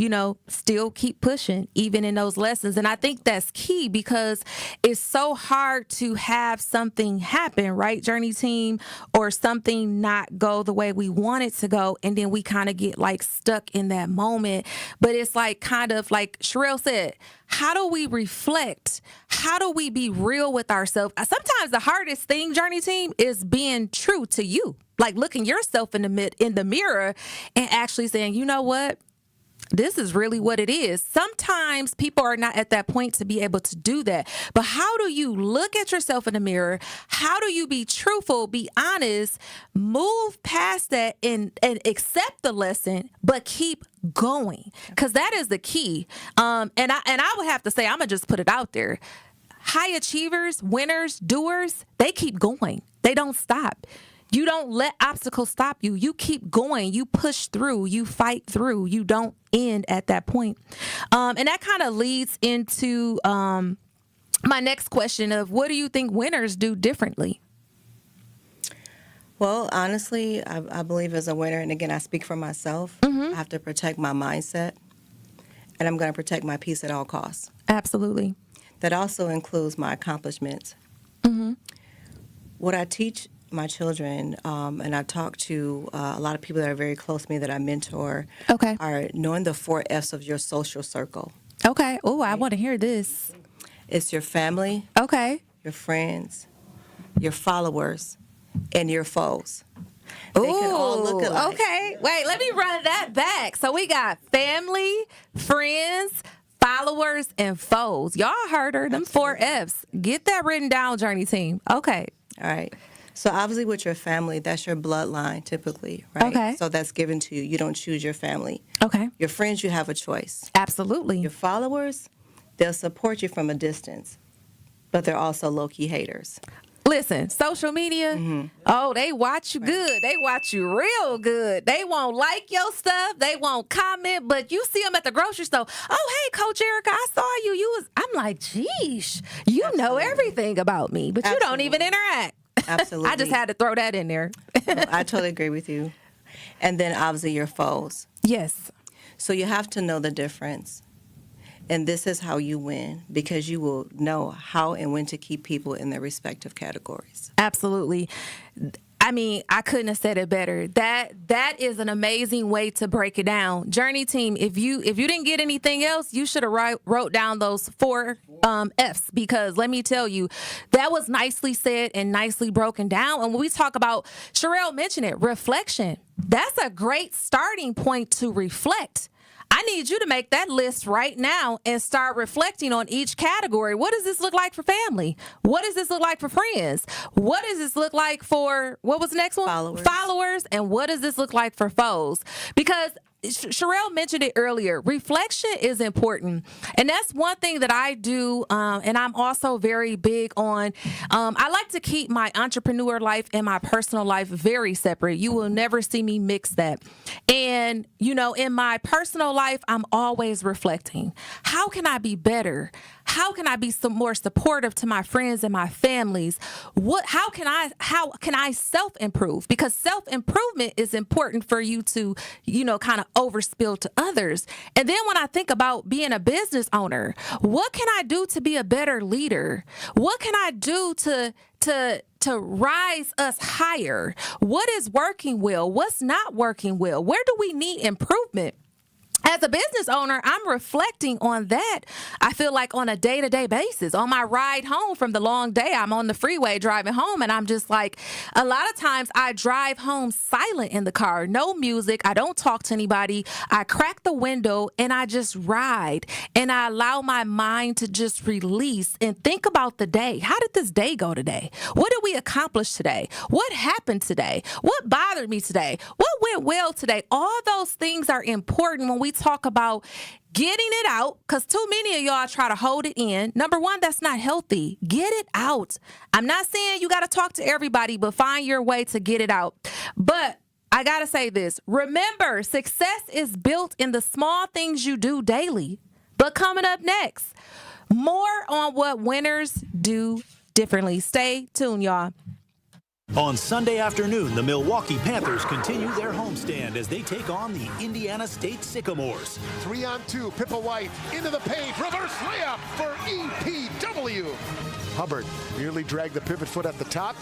still keep pushing, even in those lessons. And I think that's key because it's so hard to have something happen, right, Journey Team, or something not go the way we want it to go, and then we kind of get like stuck in that moment. But it's like kind of like Sherelle said, how do we reflect? How do we be real with ourselves? Sometimes the hardest thing, Journey Team, is being true to you. Like looking yourself in the mirror and actually saying, you know what? This is really what it is. Sometimes people are not at that point to be able to do that. But how do you look at yourself in the mirror? How do you be truthful, be honest, move past that and accept the lesson, but keep going? Because that is the key. And I would have to say, I'm going to just put it out there. High achievers, winners, doers, they keep going. They don't stop. You don't let obstacles stop you. You keep going. You push through. You fight through. You don't end at that point. And that kind of leads into my next question of what do you think winners do differently? Well, honestly, I believe as a winner, and again, I speak for myself, I have to protect my mindset, and I'm going to protect my peace at all costs. Absolutely. That also includes my accomplishments. What I teach my children, and I talk to a lot of people that are very close to me that I mentor, are knowing the 4 F's of your social circle. Okay. Oh, I want to hear this. It's your family. Okay. Your friends, your followers, and your foes. They can all look alike. Okay. Wait, let me run that back. So we got family, friends, followers, and foes. Y'all heard her, them 4 F's. Get that written down, Journey Team. Okay. All right. So obviously with your family, that's your bloodline typically, right? Okay. So that's given to you. You don't choose your family. Okay. Your friends, you have a choice. Absolutely. Your followers, they'll support you from a distance, but they're also low-key haters. Listen, social media, oh, they watch you good. They watch you real good. They won't like your stuff. They won't comment, but you see them at the grocery store. Oh, hey, Coach Erica, I saw you. I'm like, geesh, you know everything about me, but you don't even interact. Absolutely. I just had to throw that in there. I totally agree with you. And then obviously your foes. Yes. So you have to know the difference. And this is how you win, because you will know how and when to keep people in their respective categories. Absolutely. I mean, I couldn't have said it better. That is an amazing way to break it down. Journey Team, if you didn't get anything else, you should have wrote down those 4 F's, because let me tell you, that was nicely said and nicely broken down. And when we talk about, Sherelle mentioned it, reflection, that's a great starting point to reflect. I need you to make that list right now and start reflecting on each category. What does this look like for family? What does this look like for friends? What does this look like for, what was the next one? Followers. And what does this look like for foes? Because Sherelle mentioned it earlier. Reflection is important. And that's one thing that I do. And I'm also very big on, I like to keep my entrepreneur life and my personal life very separate. You will never see me mix that. And, in my personal life, I'm always reflecting. How can I be better? How can I be some more supportive to my friends and my families? How can I self-improve? Because self-improvement is important for you to, kind of overspill to others. And then when I think about being a business owner, what can I do to be a better leader? What can I do to rise us higher? What is working well? What's not working well? Where do we need improvement? As a business owner, I'm reflecting on that. I feel like on a day-to-day basis, on my ride home from the long day, I'm on the freeway driving home, and I'm just like, a lot of times I drive home silent in the car, no music. I don't talk to anybody. I crack the window and I just ride, and I allow my mind to just release and think about the day. How did this day go today? What did we accomplish today? What happened today? What bothered me today? What went well today? All those things are important when we talk about getting it out, because too many of y'all try to hold it in. Number one, that's not healthy. Get it out. I'm not saying you got to talk to everybody, but find your way to get it out. But I got to say this. Remember, success is built in the small things you do daily. But coming up next, more on what winners do differently. Stay tuned, y'all. On Sunday afternoon, the Milwaukee Panthers continue their homestand as they take on the Indiana State Sycamores. 3-on-2, Pippa White into the paint, reverse layup for EPW. Hubbard nearly dragged the pivot foot at the top.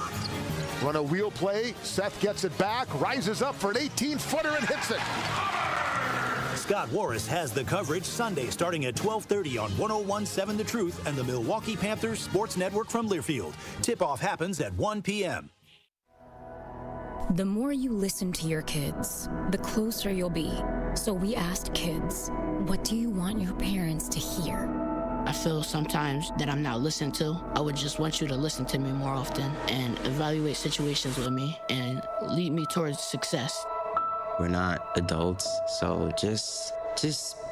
Run a wheel play, Seth gets it back, rises up for an 18-footer and hits it. Scott Warris has the coverage Sunday starting at 12:30 on 101.7 The Truth and the Milwaukee Panthers Sports Network from Learfield. Tip-off happens at 1 p.m. The more you listen to your kids, the closer you'll be. So we asked kids, what do you want your parents to hear? I feel sometimes that I'm not listened to. I would just want you to listen to me more often and evaluate situations with me and lead me towards success. We're not adults, so just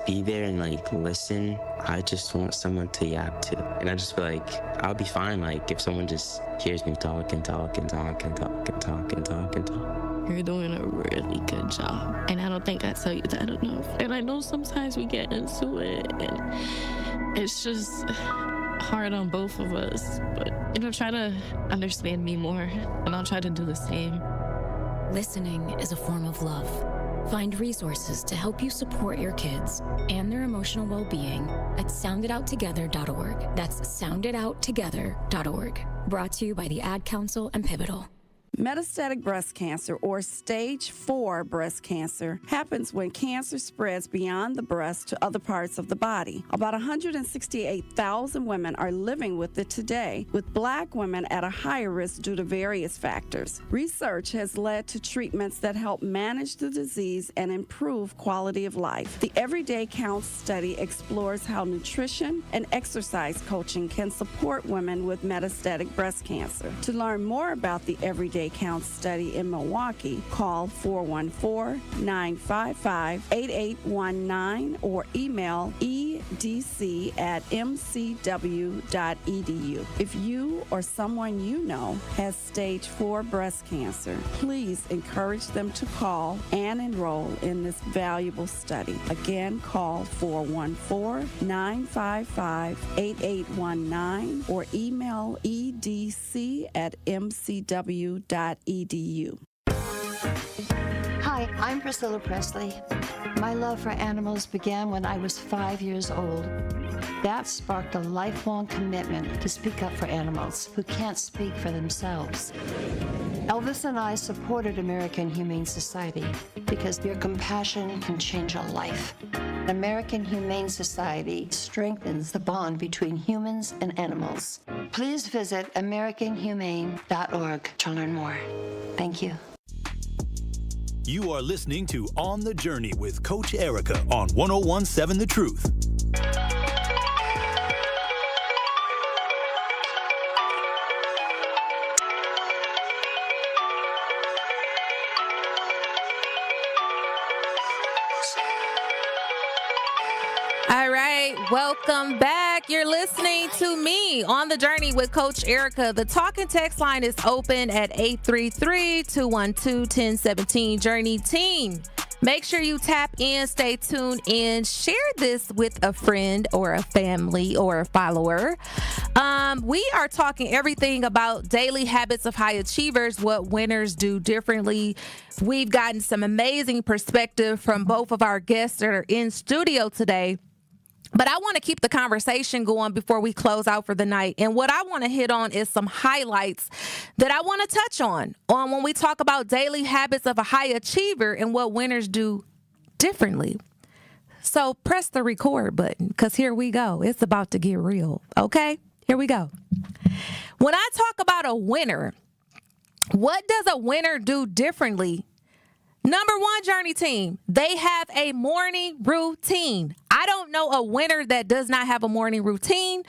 be there and listen. I just want someone to yap to. And I just feel like I'll be fine if someone just hears me talk and talk and talk and talk and talk and talk and talk. You're doing a really good job. And I don't think I tell you that enough. And I know sometimes we get into it and it's just hard on both of us. But try to understand me more and I'll try to do the same. Listening is a form of love. Find resources to help you support your kids and their emotional well-being at sounditouttogether.org. That's sounditouttogether.org. Brought to you by the Ad Council and Pivotal. Metastatic breast cancer, or stage 4 breast cancer, happens when cancer spreads beyond the breast to other parts of the body. About 168,000 women are living with it today, with Black women at a higher risk due to various factors. Research has led to treatments that help manage the disease and improve quality of life. The Everyday Counts study explores how nutrition and exercise coaching can support women with metastatic breast cancer. To learn more about the Everyday Counts study in Milwaukee, call 414-955-8819 or email edc@mcw.edu. If you or someone you know has stage 4 breast cancer, please encourage them to call and enroll in this valuable study. Again, call 414-955-8819 or email edc@mcw.edu. Hi, I'm Priscilla Presley. My love for animals began when I was 5 years old. That sparked a lifelong commitment to speak up for animals who can't speak for themselves. Elvis and I supported American Humane Society because your compassion can change a life. American Humane Society strengthens the bond between humans and animals. Please visit AmericanHumane.org to learn more. Thank you. You are listening to On the Journey with Coach Erica on 101.7 The Truth. All right, welcome back. You're listening to me on the journey with Coach Erica. The talk and text line is open at 833-212-1017. Journey team, Make sure you tap in, stay tuned in, share this with a friend or a family or a follower. We are talking everything about daily habits of high achievers, what winners do differently. We've gotten some amazing perspective from both of our guests that are in studio today. But I want to keep the conversation going before we close out for the night. And what I want to hit on is some highlights that I want to touch on when we talk about daily habits of a high achiever and what winners do differently. So press the record button, because here we go. It's about to get real. Okay, here we go. When I talk about a winner, what does a winner do differently? Number one, Journey Team, they have a morning routine. I don't know a winner that does not have a morning routine.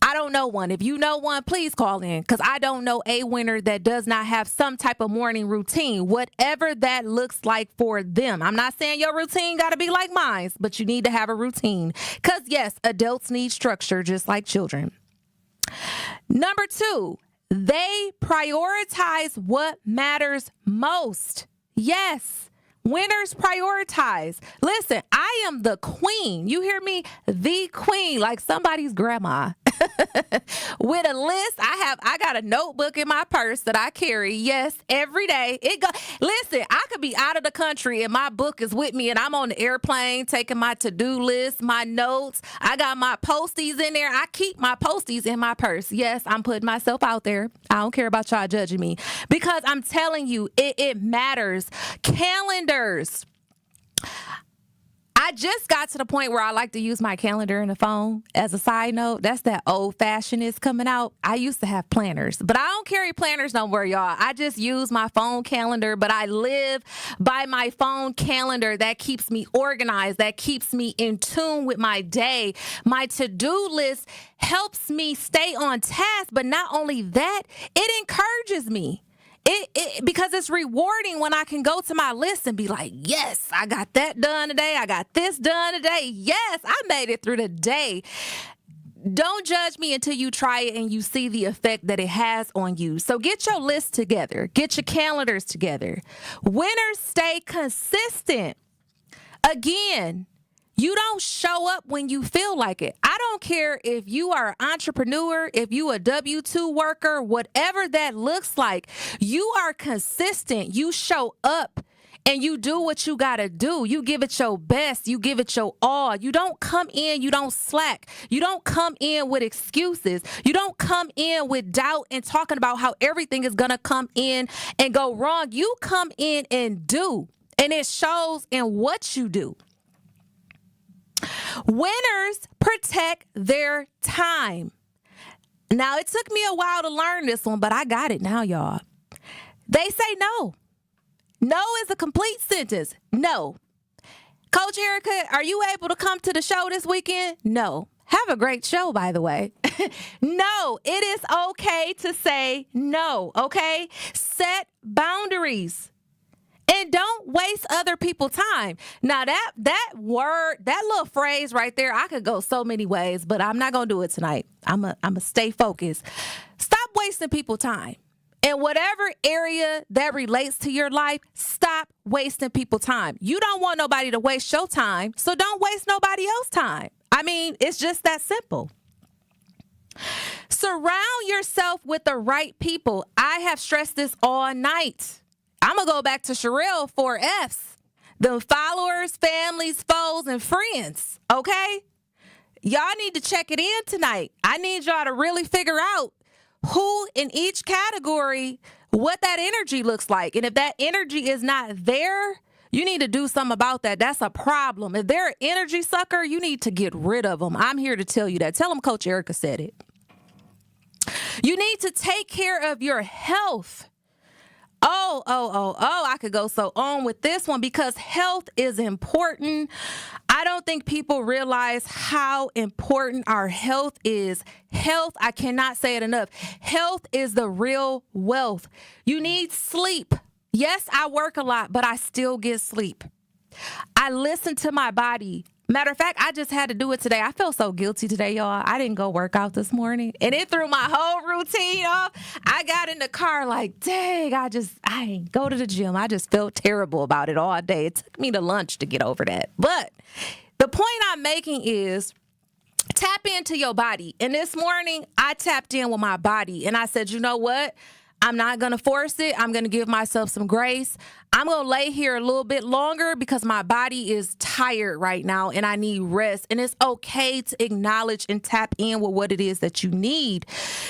I don't know one. If you know one, please call in, because I don't know a winner that does not have some type of morning routine, whatever that looks like for them. I'm not saying your routine got to be like mine, but you need to have a routine, because, yes, adults need structure just like children. Number two, they prioritize what matters most. Yes, winners prioritize. Listen, I am the queen. You hear me? The queen, like somebody's grandma. With a list, I got a notebook in my purse that I carry. Yes, every day. Listen, I could be out of the country and my book is with me, and I'm on the airplane taking my to-do list, my notes. I got my posties in there. I keep my posties in my purse. Yes, I'm putting myself out there. I don't care about y'all judging me, because I'm telling you, it matters. Calendars. I just got to the point where I like to use my calendar in the phone. As a side note, that's that old-fashionedness coming out. I used to have planners, but I don't carry planners no more, y'all. I just use my phone calendar, but I live by my phone calendar. That keeps me organized. That keeps me in tune with my day. My to-do list helps me stay on task, but not only that, it encourages me. Because it's rewarding when I can go to my list and be like, yes, I got that done today. I got this done today. Yes, I made it through the day. Don't judge me until you try it and you see the effect that it has on you. So get your list together. Get your calendars together. Winners stay consistent. Again, you don't show up when you feel like it. I don't care if you are an entrepreneur, if you a W-2 worker, whatever that looks like. You are consistent. You show up and you do what you got to do. You give it your best. You give it your all. You don't come in, you don't slack. You don't come in with excuses. You don't come in with doubt and talking about how everything is going to come in and go wrong. You come in and do, and it shows in what you do. Winners protect their time. Now, it took me a while to learn this one, but I got it now, y'all. They say no. No is a complete sentence. No. Coach Erica, are you able to come to the show this weekend? No. Have a great show, by the way. No, it is okay to say no, okay? Set boundaries. And don't waste other people's time. Now, that word, that little phrase right there, I could go so many ways, but I'm not going to do it tonight. I'm going to stay focused. Stop wasting people's time. In whatever area that relates to your life, stop wasting people's time. You don't want nobody to waste your time, so don't waste nobody else's time. I mean, it's just that simple. Surround yourself with the right people. I have stressed this all night. I'm going to go back to Sherelle 4Fs. The followers, families, foes, and friends, okay? Y'all need to check it in tonight. I need y'all to really figure out who in each category, what that energy looks like. And if that energy is not there, you need to do something about that. That's a problem. If they're an energy sucker, you need to get rid of them. I'm here to tell you that. Tell them Coach Erica said it. You need to take care of your health. I could go so on with this one, because health is important. I don't think people realize how important our health is. Health, I cannot say it enough. Health is the real wealth. You need sleep. Yes, I work a lot, but I still get sleep. I listen to my body. Matter of fact, I just had to do it today. I felt so guilty today, y'all. I didn't go work out this morning, and it threw my whole routine off. I got in the car like, dang, I ain't go to the gym. I just felt terrible about it all day. It took me to lunch to get over that. But the point I'm making is tap into your body. And this morning, I tapped in with my body, and I said, you know what? I'm not going to force it. I'm going to give myself some grace. I'm going to lay here a little bit longer because my body is tired right now and I need rest. And it's okay to acknowledge and tap in with what it is that you need.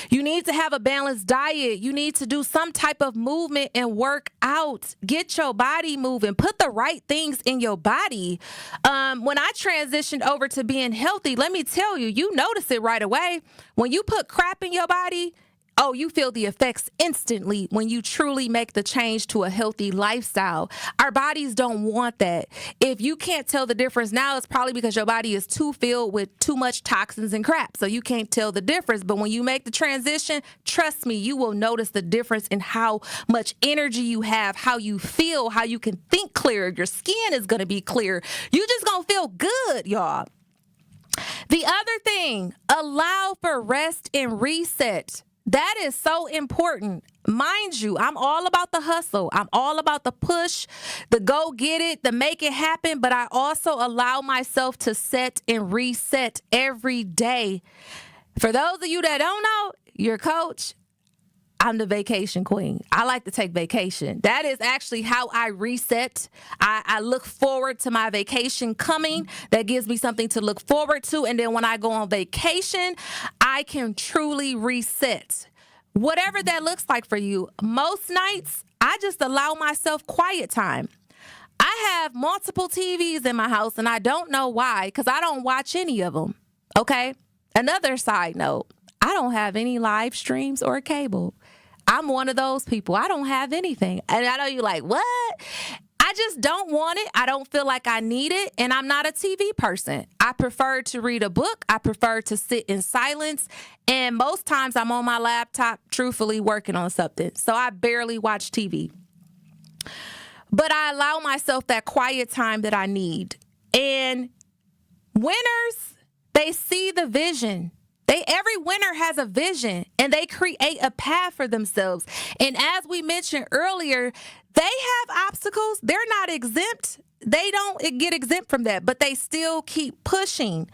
You need to have a balanced diet. You need to do some type of movement and work out. Get your body moving. Put the right things in your body. When I transitioned over to being healthy, let me tell you, you notice it right away. When you put crap in your body, oh, you feel the effects instantly when you truly make the change to a healthy lifestyle. Our bodies don't want that. If you can't tell the difference now, it's probably because your body is too filled with too much toxins and crap. So you can't tell the difference. But when you make the transition, trust me, you will notice the difference in how much energy you have, how you feel, how you can think clearer. Your skin is going to be clear. You just going to feel good, y'all. The other thing, allow for rest and reset. That is so important. Mind you, I'm all about the hustle. I'm all about the push, the go get it, the make it happen. But I also allow myself to set and reset every day. For those of you that don't know, your coach, I'm the vacation queen. I like to take vacation. That is actually how I reset. I look forward to my vacation coming. That gives me something to look forward to. And then when I go on vacation, I can truly reset. Whatever that looks like for you. Most nights, I just allow myself quiet time. I have multiple TVs in my house, and I don't know why, because I don't watch any of them. Okay? Another side note, I don't have any live streams or cable. I'm one of those people. I don't have anything. And I know you're like, what? I just don't want it. I don't feel like I need it. And I'm not a TV person. I prefer to read a book. I prefer to sit in silence. And most times I'm on my laptop, truthfully working on something. So I barely watch TV. But I allow myself that quiet time that I need. And winners, they see the vision. Every winner has a vision, and they create a path for themselves. And as we mentioned earlier, they have obstacles. They're not exempt. They don't get exempt from that, but they still keep pushing.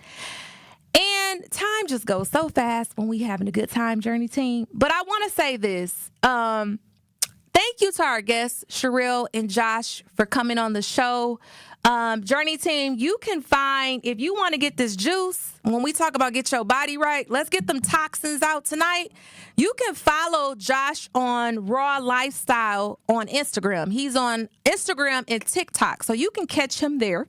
And time just goes so fast when we having a good time, Journey Team. But I want to say this. Thank you to our guests, Sherelle and Josh, for coming on the show. Journey Team, you can find, if you want to get this juice, when we talk about get your body right, let's get them toxins out tonight. You can follow Josh on Raw Lifestyle on Instagram. He's on Instagram and TikTok, so you can catch him there.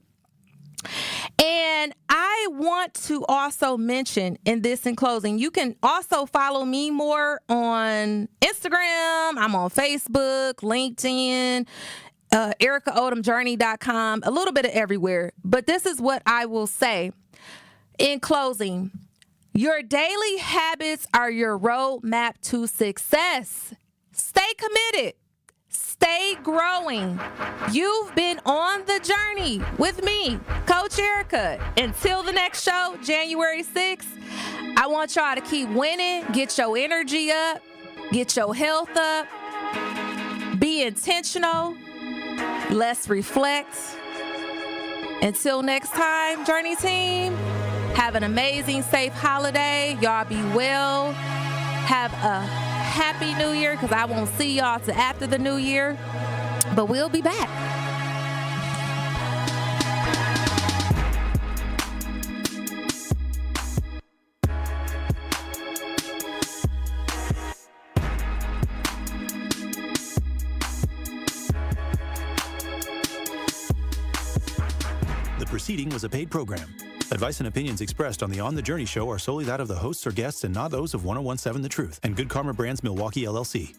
And I want to also mention in closing, you can also follow me more on Instagram. I'm on Facebook, LinkedIn, EricaOdomJourney.com, a little bit of everywhere. But this is what I will say in closing. Your daily habits are your roadmap to success. Stay committed. Stay growing. You've been on the journey with me, Coach Erica. Until the next show, January 6th, I want y'all to keep winning. Get your energy up. Get your health up. Be intentional. Let's reflect. Until next time, Journey Team, have an amazing, safe holiday. Y'all be well. Have a happy New Year, because I won't see y'all till after the New Year, but we'll be back. The proceeding was a paid program. Advice and opinions expressed on the On the Journey show are solely that of the hosts or guests and not those of 1017 The Truth and Good Karma Brands Milwaukee, LLC.